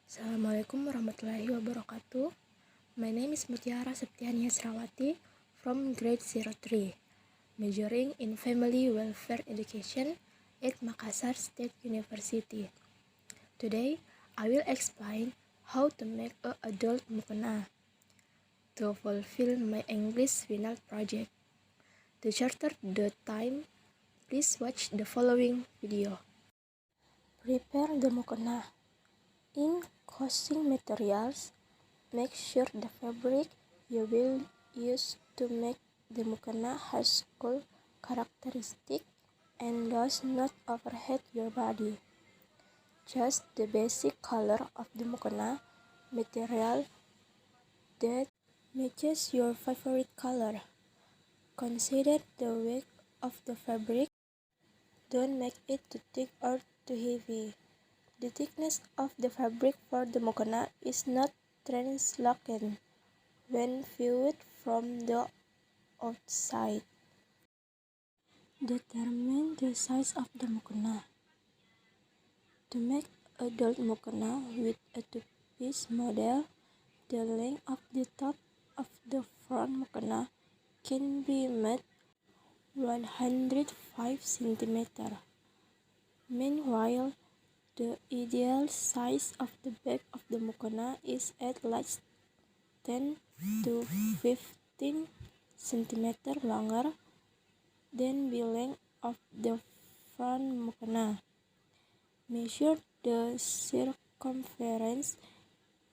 Assalamualaikum warahmatullahi wabarakatuh. My name is Mutiara Septiania Srawati from grade 03, majoring in Family Welfare Education at Makassar State University. Today, I will explain how to make an adult mukena to fulfill my English final project. To shorten the time, please watch the following video. Prepare the mukena. In choosing materials, make sure the fabric you will use to make the mukena has cool characteristics and does not overheat your body. Choose the basic color of the mukena material that matches your favorite color. Consider the weight of the fabric. Don't make it too thick or too heavy. The thickness of the fabric for the mukena is not translucent when viewed from the outside. Determine the size of the mukena. To make adult mukena with a two-piece model, the length of the top of the front mukena can be made 105 cm. Meanwhile, the ideal size of the back of the mukena is at least 10 to 15 cm longer than the length of the front mukena. Measure the circumference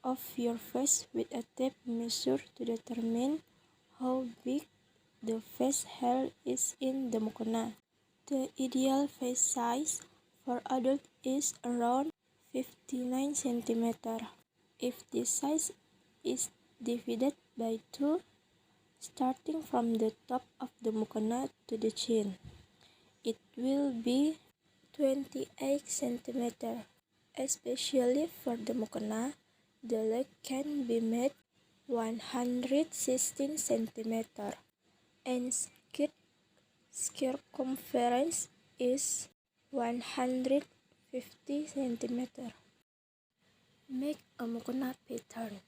of your face with a tape measure to determine how big the face hair is in the mukena. The ideal face size for adult is around 59 cm. If this size is divided by 2, starting from the top of the mukena to the chin, it will be 28 cm. Especially for the mukena, the leg can be made 116 cm and skirt circumference is 150 cm. Make a mukena pattern.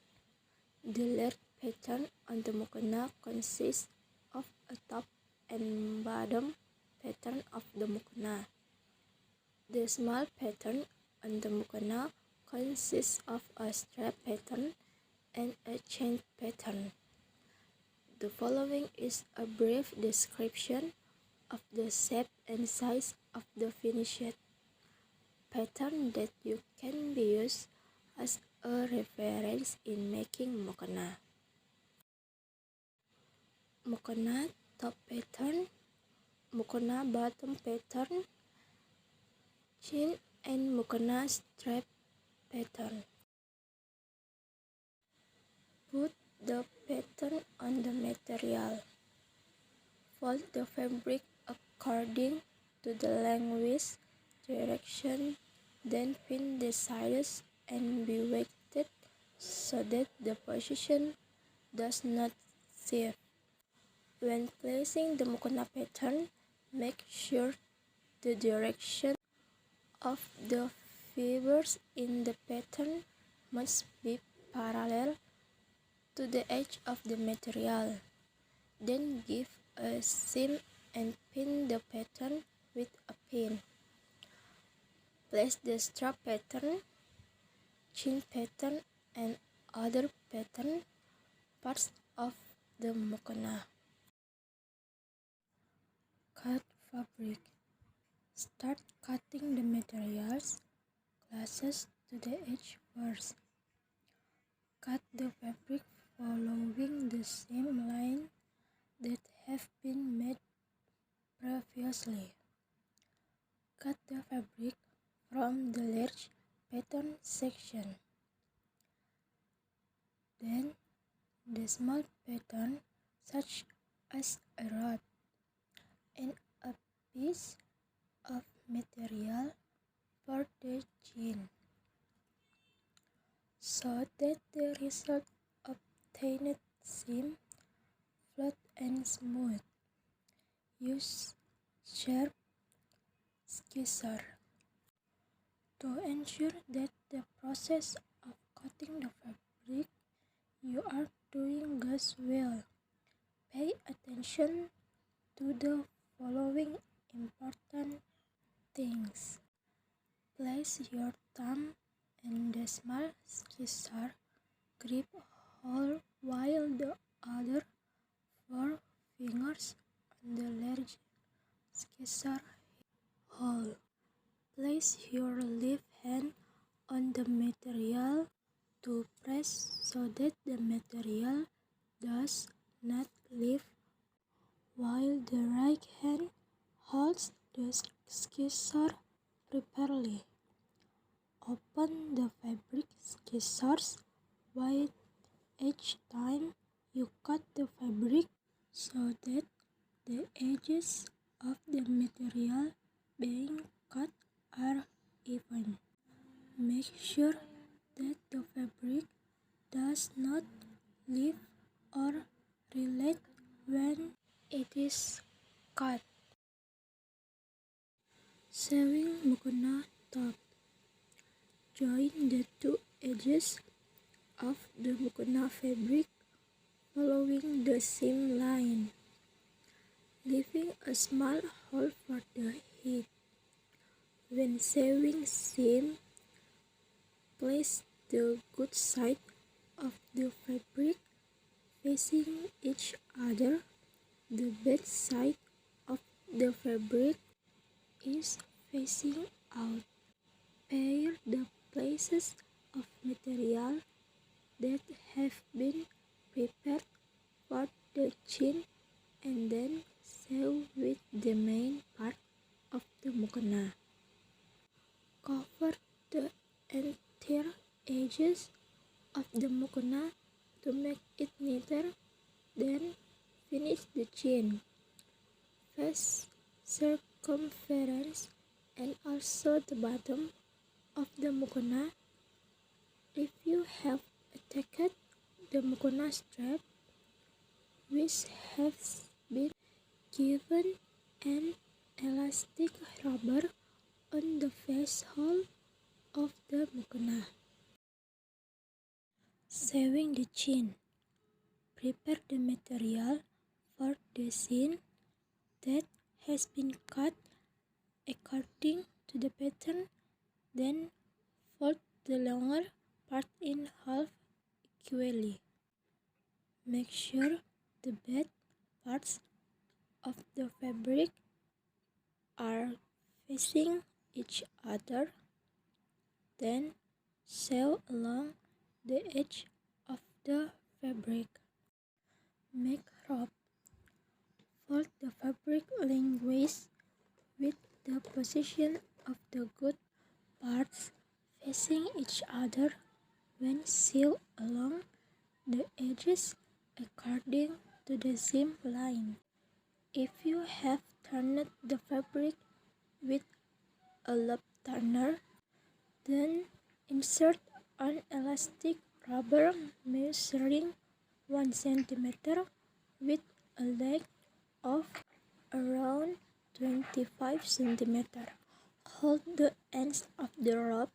The large pattern on the mukena consists of a top and bottom pattern of the mukena. The small pattern on the mukena consists of a strap pattern and a chain pattern. The following is a brief description of the shape and size of the finished pattern that you can be used as a reference in making mukena. Mukena top pattern, mukena bottom pattern, chin and mukena strap pattern. Put the pattern on the material. Fold the fabric according to the length width direction, then pin the sides and be weighted so that the position does not shift. When placing the mukena pattern, make sure the direction of the fibers in the pattern must be parallel to the edge of the material. Then give a seam and pin the pattern with a pin. Place the strap pattern, chin pattern, and other pattern parts of the mukena. Cut fabric. Start cutting the materials closest to the edge first. Cut the fabric following the same line that have been made previously. Cut the fabric from the large pattern section. Then the small pattern such as a rod and a piece of material for the chin, so that the result obtained seam flat and smooth. Use sharp scissors to ensure that the process of cutting the fabric, you are doing God's will. Pay attention to the following important things. Place your thumb and the small scissor grip hold while the other four fingers on the large scissor hold. Place your left hand on the material to press so that the material does not leave, while the right hand holds the scissor properly. Open the fabric scissors wide each time you cut the fabric so that the edges of the material being cut are even. Make sure that the fabric does not leave or relent when it is cut. Sewing mukena top. Join the two edges of the mukena fabric following the seam line, leaving a small hole for the head. When sewing seam, place the good side of the fabric facing each other. The bad side of the fabric is facing out. Pair the pieces of material that have been prepared for the chin and then sew with the main part of the mukena. Cover the entire edges of the mukena to make it neater, then finish the chin, face, circumference, and also the bottom of the mukena. If you have attached the mukena strap, which has been given an elastic rubber on the face hole of the mukena. Sewing the chin. Prepare the material for the chin that has been cut according to the pattern, then fold the longer part in half equally. Make sure the bad parts of the fabric are facing each other, then sew along the edge of the fabric. Make rope. Fold the fabric lengthways with the position of the good parts facing each other when sew along the edges according to the seam line. If you have turned the fabric with a loop turner, then insert an elastic rubber measuring 1 cm with a length of around 25 cm. Hold the ends of the rope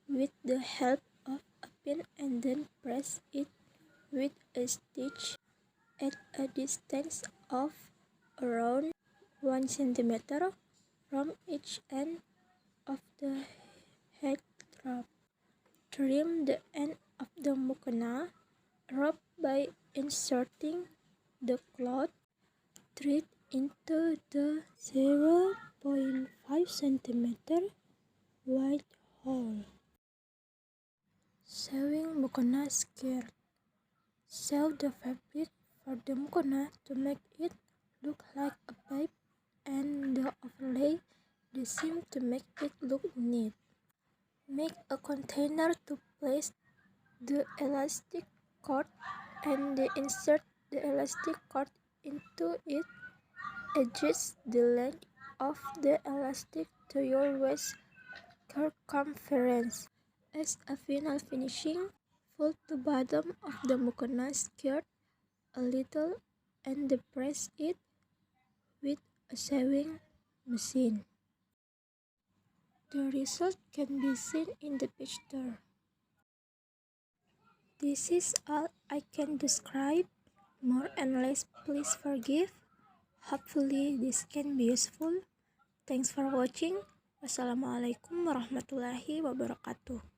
with the help of a pin and then press it with a stitch at a distance of around 1 cm from each end of the head rope. Trim the end of the mukena rope by inserting the cloth thread into the 0.5 cm wide hole. Sewing mukena skirt. Sew the fabric for the mukena to make it look like a pipe and the overlay the seam to make it look neat. Make a container to place the elastic cord and insert the elastic cord into it. Adjust the length of the elastic to your waist circumference. As a final finishing, fold the bottom of the mukena skirt a little and press it with a sewing machine. The result can be seen in the picture. This is all I can describe. More and less, please forgive. Hopefully this can be useful. Thanks for watching. Wassalamualaikum warahmatullahi wabarakatuh.